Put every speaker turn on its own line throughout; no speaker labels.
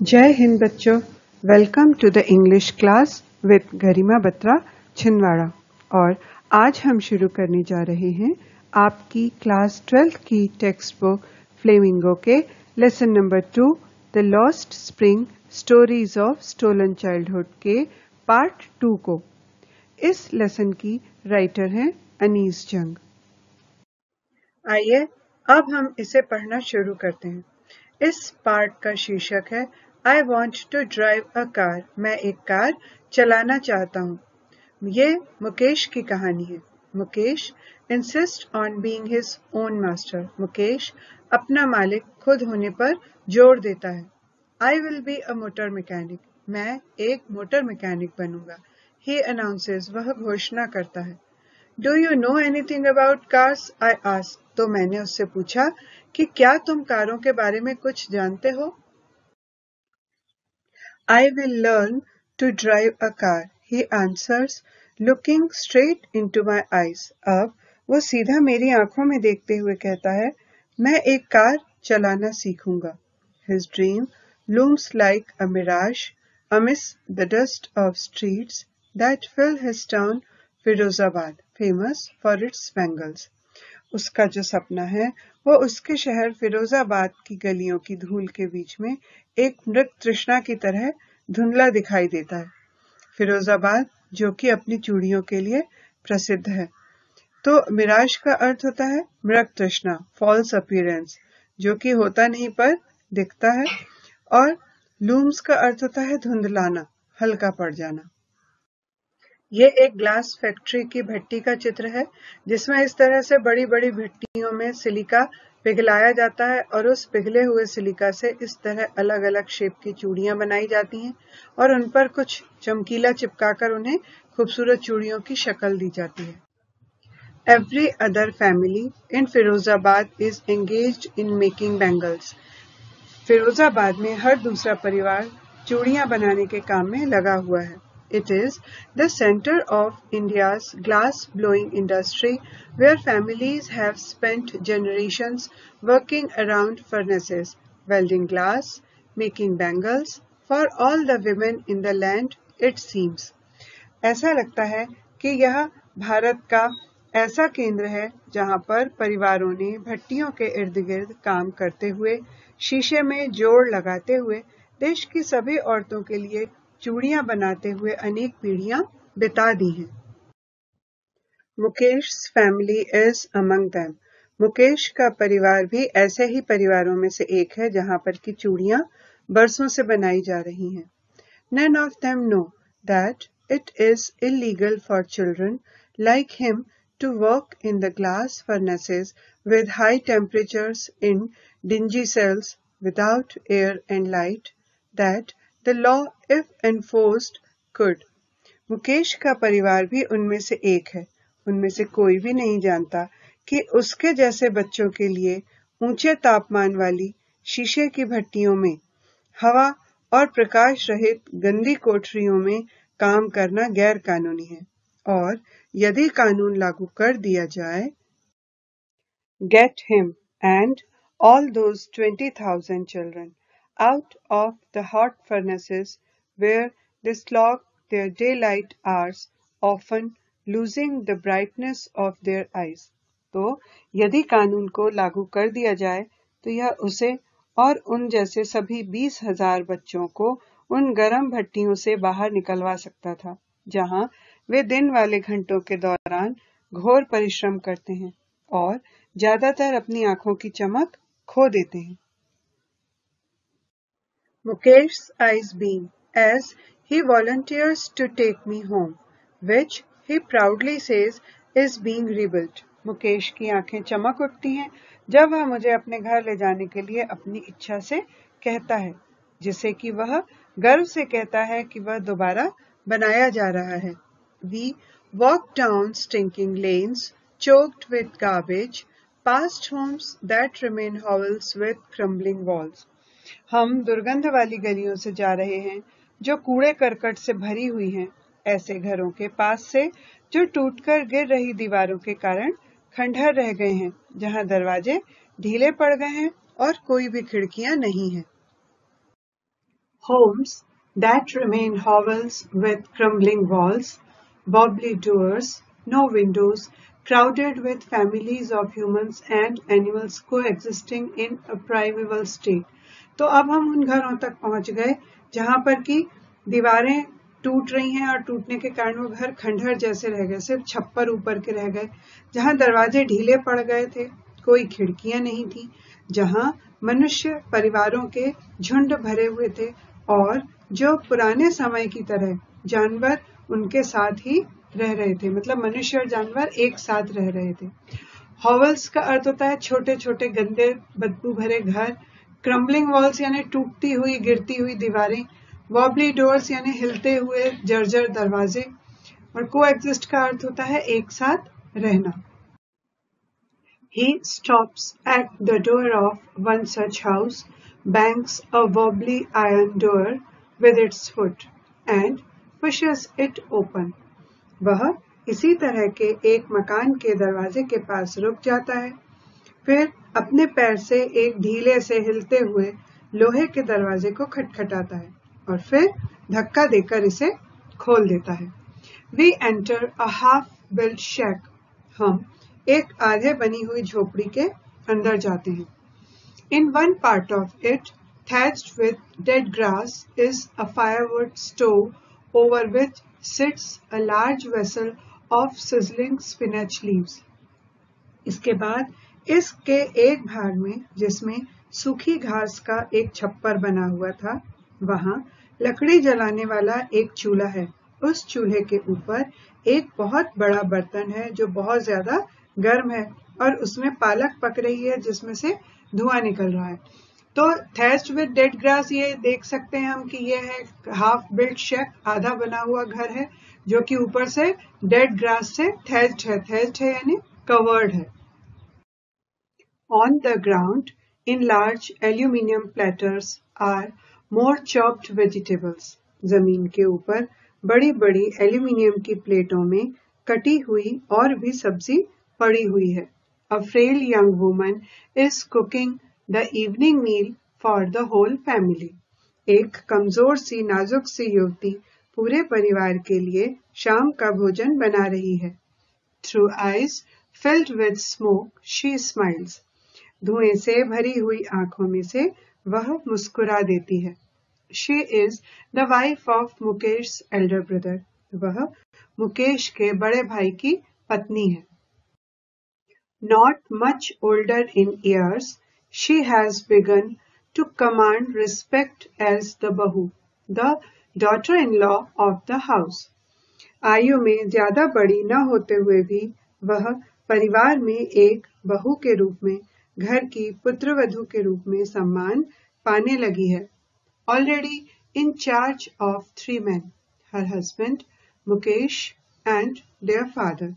जय हिंद बच्चों, welcome to the English class with Garima Batra Chhindwara. और आज हम शुरू करने जा रहे हैं आपकी क्लास 12th की टेक्स्ट बुक फ्लेमिंगो के lesson number 2 the lost spring stories of stolen childhood के पार्ट 2 को। इस लेसन की राइटर हैं अनीस जंग। आइए अब हम इसे पढ़ना शुरू करते हैं। इस पार्ट का शीर्षक है I want to drive a car. मैं एक कार चलाना चाहता हूँ। ये मुकेश की कहानी है। Mukesh insist on being his own master. Mukesh अपना मालिक खुद होने पर जोर देता है। I will be a motor mechanic. मैं एक मोटर मैकेनिक बनूंगा। ही अनाउंसेस। वह घोषणा करता है। Do you know anything about cars? I asked. तो मैंने उससे पूछा कि क्या तुम कारों के बारे में कुछ जानते हो? I will learn to drive a car, he answers, looking straight into my eyes. अब वो सीधा मेरी आंखों में देखते हुए कहता है, मैं एक कार चलाना सीखूंगा. His dream looms like a mirage amidst the dust of streets that fill his town Firozabad, famous for its bangles. उसका जो सपना है वो उसके शहर फिरोजाबाद की गलियों की धूल के बीच में एक मृग तृष्णा की तरह धुंधला दिखाई देता है। फिरोजाबाद जो कि अपनी चूड़ियों के लिए प्रसिद्ध है। तो मिराज का अर्थ होता है मृग तृष्णा, फॉल्स अपीयरेंस, जो कि होता नहीं पर दिखता है। और लूम्स का अर्थ होता है धुंधलाना, हल्का पड़ जाना। ये एक ग्लास फैक्ट्री की भट्टी का चित्र है जिसमें इस तरह से बड़ी बड़ी भट्टियों में सिलिका पिघलाया जाता है और उस पिघले हुए सिलिका से इस तरह अलग अलग शेप की चूड़ियां बनाई जाती हैं और उन पर कुछ चमकीला चिपकाकर उन्हें खूबसूरत चूड़ियों की शक्ल दी जाती है। Every other family in Firozabad is engaged in making bangles. Firozabad में हर दूसरा परिवार चूड़ियां बनाने के काम में लगा हुआ है। It is the center of India's glass blowing industry where families have spent generations working around furnaces, welding glass, making bangles for all the women in the land, it seems. ऐसा लगता है कि यह भारत का ऐसा केंद्र है जहां पर परिवारों ने भट्टियों के इर्द गिर्द काम करते हुए, शीशे में जोड़ लगाते हुए देश की सभी औरतों के लिए चूड़ियां बनाते हुए अनेक पीढ़ियां बिता दी हैं। Mukesh family is among them. Mukesh का परिवार भी ऐसे ही परिवारों में से एक है जहां पर की चूड़ियां बरसों से बनाई जा रही हैं। None of them know that it is illegal for children like him to work in the glass furnaces with high temperatures in dingy cells without air and light, that the law, if enforced, could. Mukesh का परिवार भी उनमें से एक है। उनमें से कोई भी नहीं जानता कि उसके जैसे बच्चों के लिए ऊंचे तापमान वाली शीशे की भट्टियों में, हवा और प्रकाश रहित गंदी कोठरियों में काम करना गैर कानूनी है। और यदि कानून लागू कर दिया जाए, get him and all those 20,000 children out of the hot furnaces where they slog their daylight hours, often losing the brightness of their eyes. तो यदि कानून को लागू कर दिया जाए तो यह उसे और उन जैसे सभी 20,000 बच्चों को उन गर्म भट्टियों से बाहर निकलवा सकता था जहां वे दिन वाले घंटों के दौरान घोर परिश्रम करते हैं और ज्यादातर अपनी आंखों की चमक खो देते हैं। Mukesh's eyes beam as he volunteers to take me home, which he proudly says is being rebuilt. Mukesh की आंखें चमक उठती हैं जब वह मुझे अपने घर ले जाने के लिए अपनी इच्छा से कहता है, जिसे कि वह गर्व से कहता है कि वह दोबारा बनाया जा रहा है। We walk down stinking lanes choked with garbage, past homes that remain hovels with crumbling walls. हम दुर्गंध वाली गलियों से जा रहे हैं जो कूड़े करकट से भरी हुई हैं, ऐसे घरों के पास से जो टूटकर गिर रही दीवारों के कारण खंडहर रह गए हैं, जहां दरवाजे ढीले पड़ गए हैं और कोई भी खिड़कियां नहीं हैं। Homes that remain hovels with crumbling walls, wobbly doors, no windows, crowded with families of humans and animals coexisting in a primeval state. तो अब हम उन घरों तक पहुंच गए जहां पर कि दीवारें टूट रही हैं और टूटने के कारण वो घर खंडहर जैसे रह गए, सिर्फ छप्पर ऊपर के रह गए, जहां दरवाजे ढीले पड़ गए थे, कोई खिड़कियां नहीं थी, जहां मनुष्य परिवारों के झुंड भरे हुए थे और जो पुराने समय की तरह जानवर उनके साथ ही रह रहे थे, मतलब मनुष्य और जानवर एक साथ रह रहे थे। हॉवल्स का अर्थ होता है छोटे छोटे गंदे बदबू भरे घर, क्रम्बलिंग वॉल्स यानी टूटती हुई गिरती हुई दीवारें, वॉबली डोर्स यानी हिलते हुए जर्जर दरवाजे, और कोएग्जिस्ट का अर्थ होता है एक साथ रहना। He stops at the door of one such house, bangs a wobbly iron door with its foot, and pushes it open. वह इसी तरह के एक मकान के दरवाजे के पास रुक जाता है, फिर अपने पैर से एक ढीले से हिलते हुए लोहे के दरवाजे को खटखटाता है और फिर धक्का देकर इसे खोल देता है। We enter a half-built shack. हम एक आधे बनी हुई झोपड़ी के अंदर जाते हैं। In one part of it, thatched with dead grass, is a firewood stove over which sits a large vessel of sizzling spinach leaves. इसके बाद इसके एक भाग में, जिसमें सूखी घास का एक छप्पर बना हुआ था, वहां लकड़ी जलाने वाला एक चूल्हा है। उस चूल्हे के ऊपर एक बहुत बड़ा बर्तन है जो बहुत ज्यादा गर्म है और उसमें पालक पक रही है जिसमें से धुआं निकल रहा है। तो थैच्ड विद डेड ग्रास, ये देख सकते हैं हम कि ये है हाफ बिल्ट शेक, आधा बना हुआ घर है जो कि ऊपर से डेड ग्रास से थैच्ड है। थैच्ड है यानी कवर्ड है। On the ground, in large aluminium platters, are more chopped vegetables. जमीन के ऊपर बड़ी बड़ी एल्यूमिनियम की प्लेटों में कटी हुई और भी सब्जी पड़ी हुई है। A frail young woman is cooking the evening meal for the whole family. एक कमजोर सी नाजुक सी युवती पूरे परिवार के लिए शाम का भोजन बना रही है। Through eyes filled with smoke, she smiles. धुएं से भरी हुई आंखों में से वह मुस्कुरा देती है। She is the wife of Mukesh's elder brother. वह मुकेश के बड़े भाई की पत्नी है। Not much older in years, she has begun to command respect as the bahu, the daughter-in-law of the house. आयु में ज्यादा बड़ी न होते हुए भी वह परिवार में एक बहू के रूप में, घर की पुत्रवधू के रूप में सम्मान पाने लगी है। Already in charge of 3 men, her husband, Mukesh, and their father.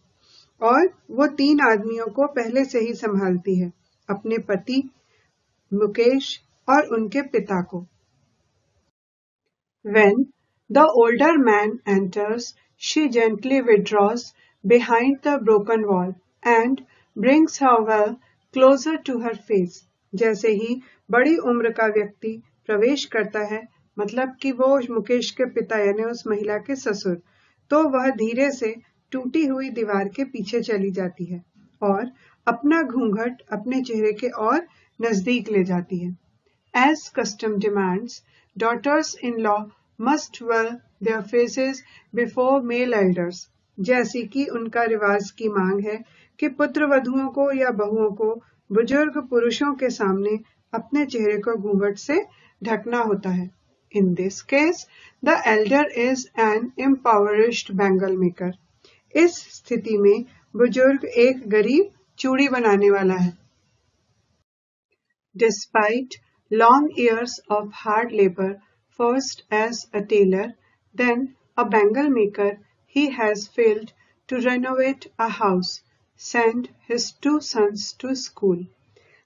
और वो 3 आदमियों को पहले से ही संभालती है, अपने पति मुकेश और उनके पिता को। When the older man enters, she gently withdraws behind the broken wall and brings her well closer to her face. जैसे ही बड़ी उम्र का व्यक्ति प्रवेश करता है, मतलब कि वो मुकेश के पिता यानी उस महिला के ससुर, तो वह धीरे से टूटी हुई दीवार के पीछे चली जाती है और अपना घूंघट अपने चेहरे के और नजदीक ले जाती है। As custom demands, daughters-in-law must veil their faces before male elders. जैसी कि उनका रिवाज की मांग है कि पुत्र वधुओं को या बहुओं को बुजुर्ग पुरुषों के सामने अपने चेहरे को घूंघट से ढकना होता है। In this case, the elder is an impoverished bangle maker. इस स्थिति में बुजुर्ग एक गरीब चूड़ी बनाने वाला है। Despite long years of hard labor, first as a tailor, then a bangle maker, he has failed to renovate a house, send his 2 sons to school.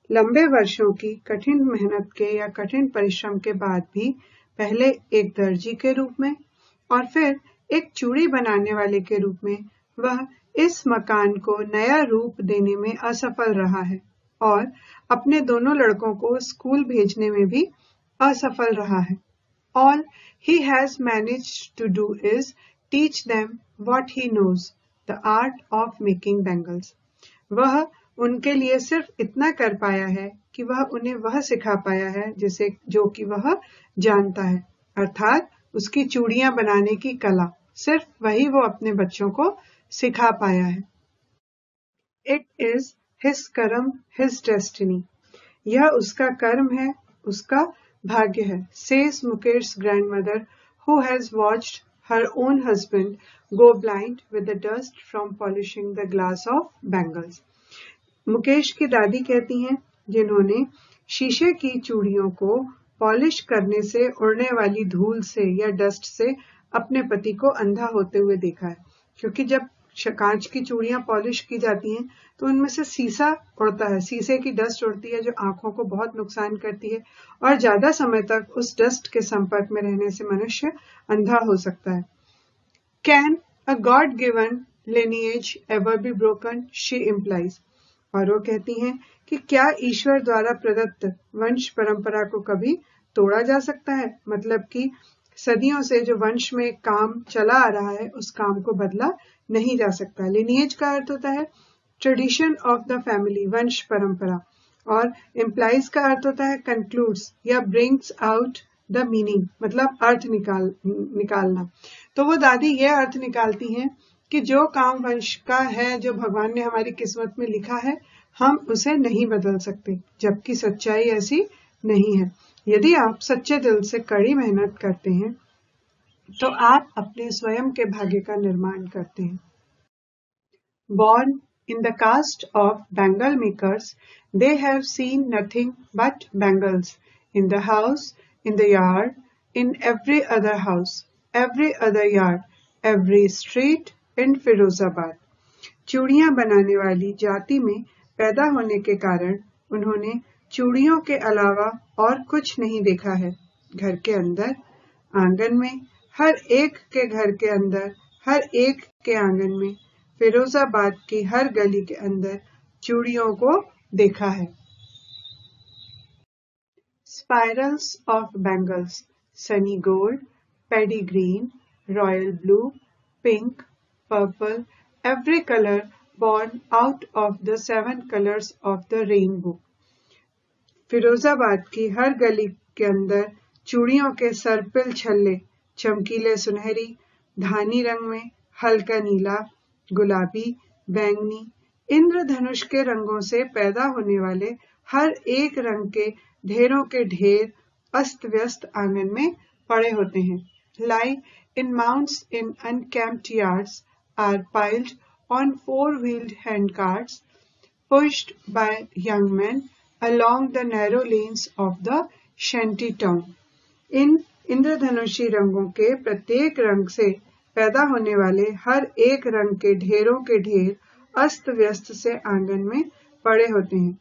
लंबे वर्षों की कठिन मेहनत के या कठिन परिश्रम के बाद भी पहले एक दर्जी के रूप में और फिर एक चूड़ी बनाने वाले के रूप में वह इस मकान को नया रूप देने में असफल रहा है और अपने दोनों लड़कों को स्कूल भेजने में भी असफल रहा है। All he has managed to do is teach them what he knows, the art of making bangles. वह उनके लिए सिर्फ इतना कर पाया है कि वह उन्हें वह सिखा पाया है जिसे जो कि वह जानता है, अर्थात उसकी चूड़ियां बनाने की कला, सिर्फ वही वो अपने बच्चों को सिखा पाया है. It is his कर्म, his destiny. यह उसका कर्म है, उसका भाग्य है, says Mukesh's grandmother, who has watched her own husband go blind with the dust from polishing the glass of bangles. Mukesh की दादी कहती हैं, जिन्होंने शीशे की चूड़ियों को पॉलिश करने से उड़ने वाली धूल से या डस्ट से अपने पति को अंधा होते हुए देखा है, क्योंकि जब कांच की चूड़ियां पॉलिश की जाती हैं तो उनमें से शीशा उड़ता है, शीशे की डस्ट उड़ती है जो आंखों को बहुत नुकसान करती है और ज्यादा समय तक उस डस्ट के संपर्क में रहने से मनुष्य अंधा हो सकता है. Can a God given lineage ever be broken? She implies. और वो कहती हैं कि क्या ईश्वर द्वारा प्रदत्त वंश परंपरा को कभी तोड़ा जा सकता है, मतलब कि सदियों से जो वंश में काम चला आ रहा है उस काम को बदला नहीं जा सकता. लिनिएज का अर्थ होता है ट्रेडिशन ऑफ द फैमिली, वंश परंपरा, और इम्प्लाइज का अर्थ होता है कंक्लूड्स या ब्रिंग्स आउट द मीनिंग, मतलब अर्थ निकालना. तो वो दादी ये अर्थ निकालती हैं कि जो काम वंश का है, जो भगवान ने हमारी किस्मत में लिखा है, हम उसे नहीं बदल सकते, जबकि सच्चाई ऐसी नहीं है. यदि आप सच्चे दिल से कड़ी मेहनत करते हैं तो आप अपने स्वयं के भाग्य का निर्माण करते हैं. Born in the caste of bangle makers, they have seen nothing but bangles in the house, in the yard, in every other house, every other yard, every street in Firozabad. चूड़ियां बनाने वाली जाति में पैदा होने के कारण उन्होंने चूड़ियों के अलावा और कुछ नहीं देखा है. घर के अंदर, आंगन में, हर एक के घर के अंदर, हर एक के आंगन में, फिरोजाबाद की हर गली के अंदर चूड़ियों को देखा है. Spirals of bangles, sunny gold, paddy green, royal blue, pink, purple, every color born out of the 7 colors of the rainbow. Firozabad की हर गली के अंदर चूड़ियों के सर्पिल छल्ले, चमकीले सुनहरी, धानी रंग में, हल्का नीला, गुलाबी, बैंगनी, इंद्रधनुष के रंगों से पैदा होने वाले हर एक रंग के ढेरों के ढेर अस्त व्यस्त आंगन में पड़े होते हैं. Lie in mounds in unkempt yards are piled on 4-wheeled handcarts pushed by young men along the narrow lanes of the shanty town. इन इंद्रधनुषी रंगों के प्रत्येक रंग से पैदा होने वाले हर एक रंग के ढेर अस्त व्यस्त से आंगन में पड़े होते हैं.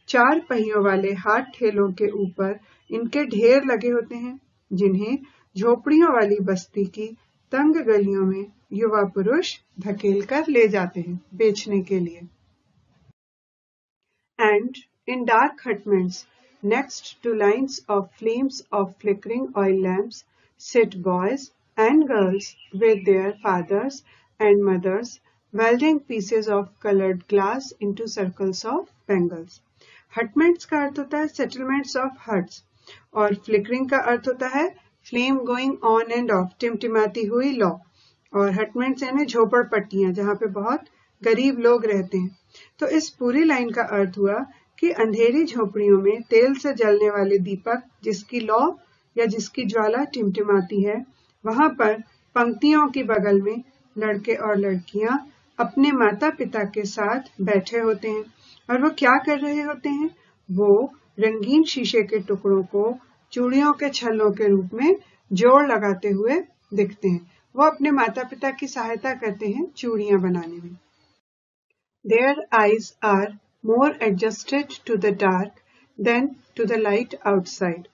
4 पहियों वाले हाथ ठेलों के ऊपर इनके ढेर लगे होते हैं, जिन्हें झोपड़ियों वाली बस्ती की तंग गलियों में युवा पुरुष धकेल कर ले जाते हैं बेचने के लिए. And in dark hutments, next to lines of flames of flickering oil lamps, sit boys and girls with their fathers and mothers, welding pieces of colored glass into circles of bangles. Hutments का अर्थ होता है settlements of huts, और flickering का अर्थ होता है flame going on and off, टिमटिमाती हुई लौ, और hutments यानी झोपड़पट्टियां जहाँ पे बहुत गरीब लोग रहते हैं. तो इस पूरी लाइन का अर्थ हुआ कि अंधेरी झोपड़ियों में तेल से जलने वाले दीपक जिसकी लौ या जिसकी ज्वाला टिमटिमाती है, वहां पर पंक्तियों की बगल में लड़के और लड़कियां अपने माता पिता के साथ बैठे होते हैं. और वो क्या कर रहे होते हैं? वो रंगीन शीशे के टुकड़ों को चूड़ियों के छल्लों के रूप में जोड़ लगाते हुए दिखते हैं. वो अपने माता पिता की सहायता करते हैं चूड़ियां बनाने में. Their eyes are more adjusted to the dark than to the light outside.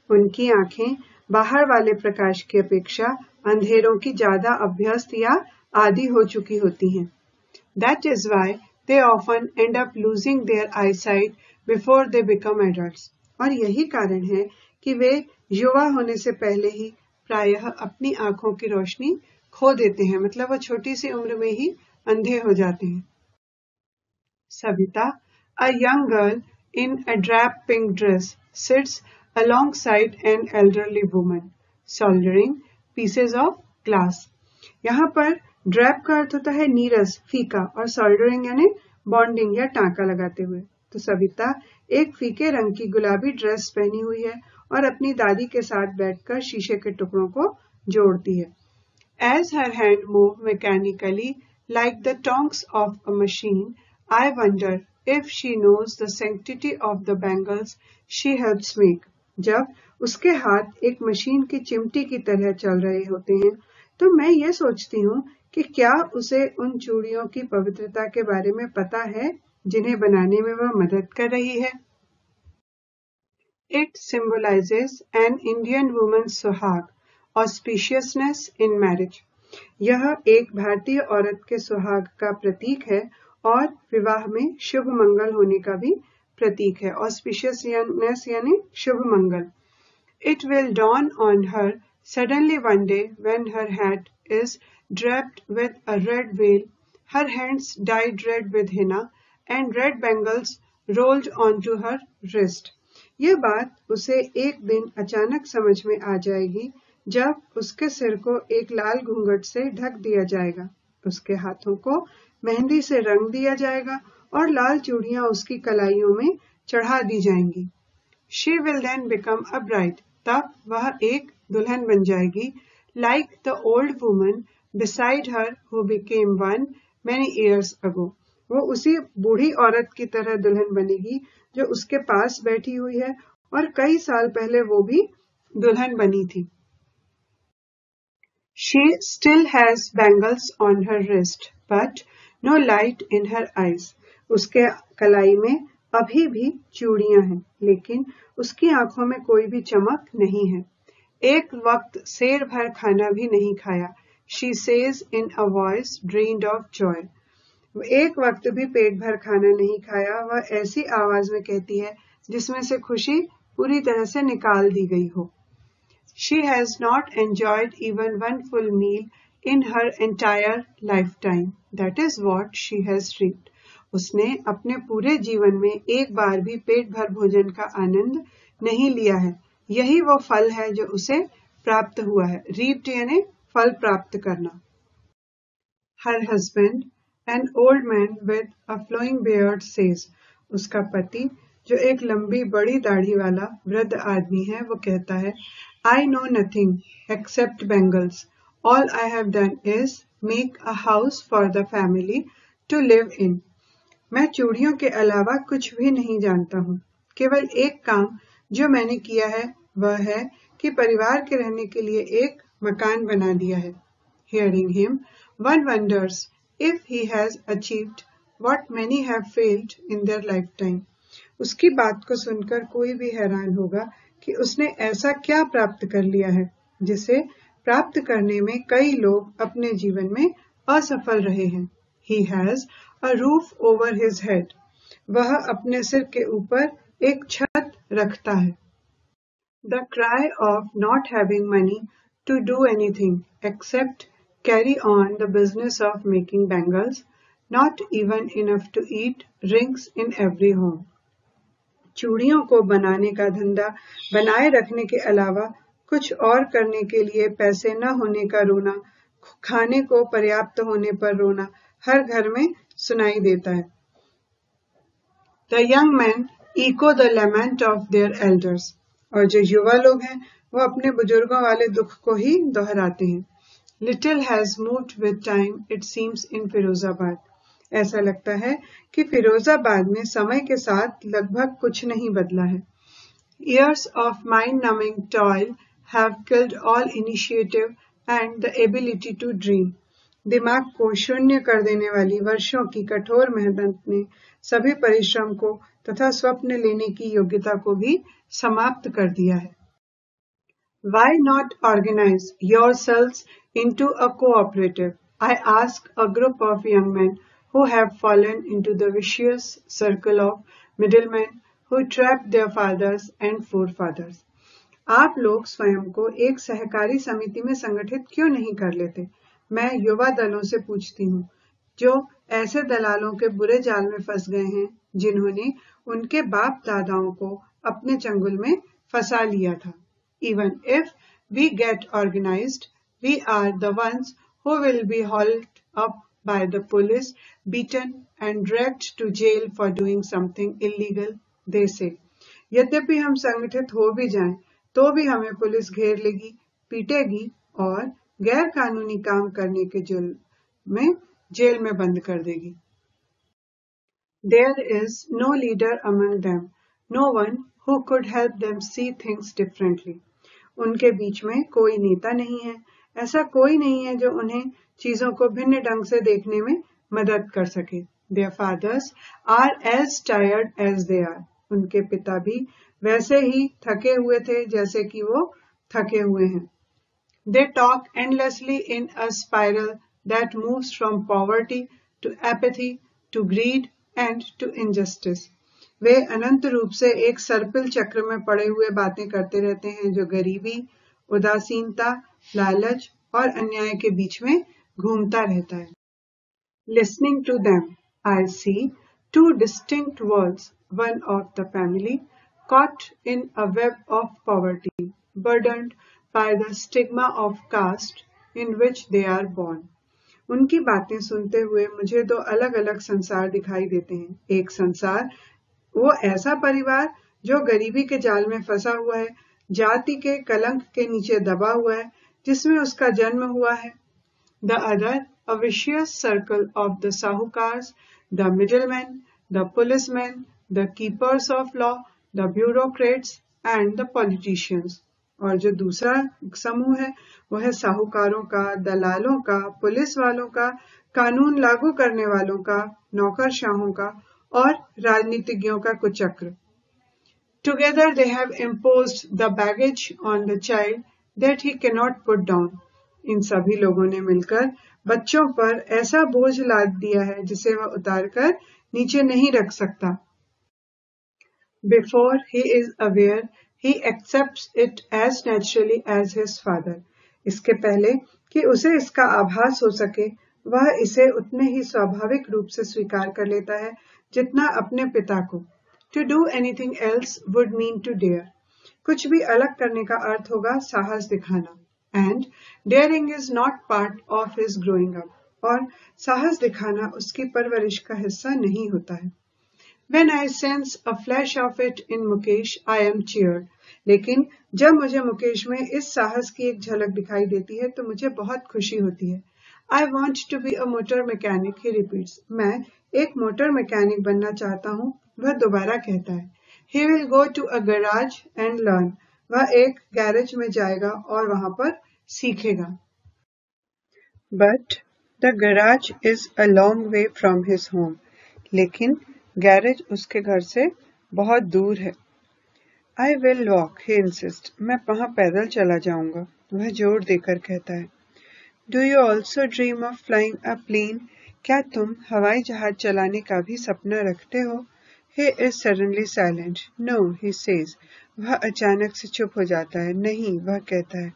उनकी आंखें बाहर वाले प्रकाश की अपेक्षा अंधेरों की ज्यादा अभ्यस्त या आदी हो चुकी होती हैं. That is why they often end up losing their eyesight before they become adults. और यही कारण है कि वे युवा होने से पहले ही प्रायः अपनी आंखों की रोशनी खो देते हैं, मतलब वो छोटी सी उम्र में ही अंधे हो जाते हैं। Savita, a young girl in a drab pink dress, sits alongside an elderly woman, soldering pieces of glass. यहाँ पर ड्रैप का अर्थ होता है नीरस, फीका, और सोल्डरिंग यानी बॉन्डिंग या टांका लगाते हुए। तो सविता एक फीके रंग की गुलाबी ड्रेस पहनी हुई है और अपनी दादी के साथ बैठकर शीशे के टुकड़ों को जोड़ती है। As her hand move mechanically like the tongs of a machine, I wonder if she knows the sanctity of the bangles she helps make. जब उसके हाथ एक मशीन की चिमटी की तरह चल रहे होते हैं, तो मैं ये सोचती हूँ कि क्या उसे उन चूड़ियों की पवित्रता के बारे में पता है जिन्हें बनाने में वह मदद कर रही है। It symbolizes an Indian woman's suhag, auspiciousness in marriage. यह एक भारतीय औरत के सुहाग का प्रतीक है और विवाह में शुभ मंगल होने का भी प्रतीक है। ऑस्पिशियसनेस यानी शुभ मंगल। It will dawn on her suddenly one day when her hat is draped with a red veil, her hands dyed red with henna, and red bangles rolled onto her wrist. यह बात उसे एक दिन अचानक समझ में आ जाएगी जब उसके सिर को एक लाल घूंघट से ढक दिया जाएगा, उसके हाथों को मेहंदी से रंग दिया जाएगा और लाल चूड़ियां उसकी कलाइयों में चढ़ा दी जाएंगी। She will then become a bride. तब वह एक दुल्हन बन जाएगी, like the old woman beside her who became one many years ago. वो उसी बूढ़ी औरत की तरह दुल्हन बनेगी जो उसके पास बैठी हुई है और कई साल पहले वो भी दुल्हन बनी थी। She still has bangles on her wrist, but no light in her eyes. उसके कलाई में अभी भी चूड़ियां हैं, लेकिन उसकी आंखों में कोई भी चमक नहीं है। एक वक्त शेर भर खाना भी नहीं खाया, she says in a voice drained of joy. एक वक्त भी पेट भर खाना नहीं खाया, वह ऐसी आवाज में कहती है जिसमें से खुशी पूरी तरह से निकाल दी गई हो। She has not enjoyed even one full meal in her entire lifetime. That is what she has reaped. उसने अपने पूरे जीवन में एक बार भी पेट भर भोजन का आनंद नहीं लिया है। यही वो फल है जो उसे प्राप्त हुआ है। Reaped यानी फल प्राप्त करना। Her husband, an old man with a flowing beard, says. उसका पति जो एक लंबी बड़ी दाढ़ी वाला वृद्ध आदमी है, वो कहता है, I know nothing except bangles. All I have done is make a house for the family to live in. मैं चूड़ियों के अलावा कुछ भी नहीं जानता हूँ। केवल एक काम जो मैंने किया है वह है कि परिवार के रहने के लिए एक मकान बना दिया है। Hearing him, one wonders if he has achieved what many have failed in their lifetime. उसकी बात को सुनकर कोई भी हैरान होगा कि उसने ऐसा क्या प्राप्त कर लिया है जिसे प्राप्त करने में कई लोग अपने जीवन में असफल रहे हैं। He has a roof over his head. वह अपने सिर के ऊपर एक छत रखता है। The cry of not having money to do anything except carry on the business of making bangles, not even enough to eat, rings in every home. चूड़ियों को बनाने का धंधा बनाए रखने के अलावा कुछ और करने के लिए पैसे न होने का रोना, खाने को पर्याप्त होने पर रोना हर घर में सुनाई देता है। The young men echo the lament of their elders. और जो युवा लोग हैं वो अपने बुजुर्गों वाले दुख को ही दोहराते हैं। Little has moved with time, it seems, in Firozabad. ऐसा लगता है कि फिरोजाबाद में समय के साथ लगभग कुछ नहीं बदला है। Years of mind-numbing toil have killed all initiative and the ability to dream. दिमाग को शून्य कर देने वाली वर्षों की कठोर मेहनत ने सभी परिश्रम को तथा स्वप्न लेने की योग्यता को भी समाप्त कर दिया है। Why not organize yourselves into a cooperative? I ask a group of young men who have fallen into the vicious circle of middlemen who trapped their fathers and forefathers. आप लोग स्वयं को एक सहकारी समिति में संगठित क्यों नहीं कर लेते? मैं युवा दलों से पूछती हूँ, जो ऐसे दलालों के बुरे जाल में फंस गए हैं जिन्होंने उनके बाप दादाओं को अपने चंगुल में फंसा लिया था। Even if we get organized, we are the ones who will be hauled up by the police, beaten and dragged to jail for doing something illegal, they say. यद्यपि हम संगठित हो भी जाएं, तो भी हमें पुलिस घेर लेगी, पीटेगी और गैर कानूनी काम करने के जेल में बंद कर देगी। There is no leader among them, no one who could help them see things differently. उनके बीच में कोई नेता नहीं है, ऐसा कोई नहीं है जो उन्हें चीजों को भिन्न ढंग से देखने में मदद कर सके। Their fathers are as tired as they are. उनके पिता भी वैसे ही थके हुए थे जैसे कि वो थके हुए हैं। They talk endlessly in a spiral that moves from poverty to apathy to greed and to injustice. वे अनंत रूप से एक सर्पिल चक्र में पड़े हुए बातें करते रहते हैं जो गरीबी, उदासीनता, लालच और अन्याय के बीच में घूमता रहता है। Listening to them, I see two distinct worlds, one of the family caught in a web of poverty, burdened by the stigma of caste in which they are born. उनकी बातें सुनते हुए मुझे दो अलग अलग संसार दिखाई देते हैं। एक संसार वो ऐसा परिवार जो गरीबी के जाल में फंसा हुआ है, जाति के कलंक के नीचे दबा हुआ है, जिसमें उसका जन्म हुआ है। The other, a vicious circle of the sahukars, the middlemen, the policemen, the keepers of law, the bureaucrats and the politicians. और जो दूसरा समूह है वो है साहूकारों का, दलालों का, पुलिस वालों का, कानून लागू करने वालों का, नौकरशाहों का और राजनीतिज्ञों का कुचक्र। Together they have imposed the baggage on the child that he cannot put down. इन सभी लोगों ने मिलकर बच्चों पर ऐसा बोझ लाद दिया है जिसे वह उतारकर नीचे नहीं रख सकता। Before he is aware, he accepts it as naturally as his father. इसके पहले कि उसे इसका आभास हो सके, वह इसे उतने ही स्वाभाविक रूप से स्वीकार कर लेता है जितना अपने पिता को। To do anything else would mean to dare. कुछ भी अलग करने का अर्थ होगा साहस दिखाना। And daring is not part of his growing up. और साहस दिखाना उसकी परवरिश का हिस्सा नहीं होता है। When I sense a flash of it in Mukesh, I am cheered. लेकिन जब मुझे मुकेश में इस साहस की एक झलक दिखाई देती है तो मुझे बहुत खुशी होती है। I want to be a motor mechanic, he repeats. मैं एक मोटर मैकेनिक बनना चाहता हूँ, वह दोबारा कहता है। He will go to a garage and learn. वह एक गैरेज में जाएगा और वहां पर सीखेगा। But the garage is a long way from his home. लेकिन गैरेज उसके घर से बहुत दूर है। I will walk, he insists. मैं वहां पैदल चला जाऊंगा, वह जोर देकर कहता है। Do you also dream of flying a plane? क्या तुम हवाई जहाज चलाने का भी सपना रखते हो? He is suddenly silent. No, he says. वह अचानक से चुप हो जाता है। नहीं, वह कहता है।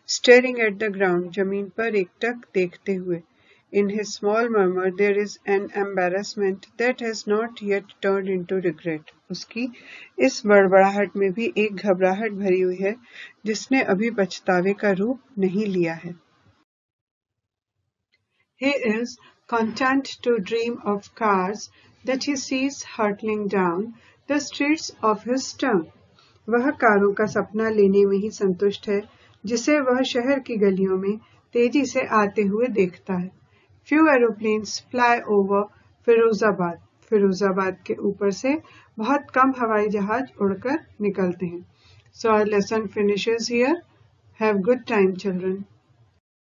Staring at the ground, जमीन पर एकटक देखते हुए। In his small murmur there is an embarrassment that has not yet turned into regret. उसकी इस बड़बड़ाहट में भी एक घबराहट भरी हुई है जिसने अभी पछतावे का रूप नहीं लिया है। He is content to dream of cars that he sees hurtling down the streets of his town. वह कारों का सपना लेने में ही संतुष्ट है जिसे वह शहर की गलियों में तेजी से आते हुए देखता है। Few aeroplanes fly over Firozabad. Firozabad के ऊपर से बहुत कम हवाई जहाज उड़कर निकलते हैं। So our lesson finishes here. Have good time, children.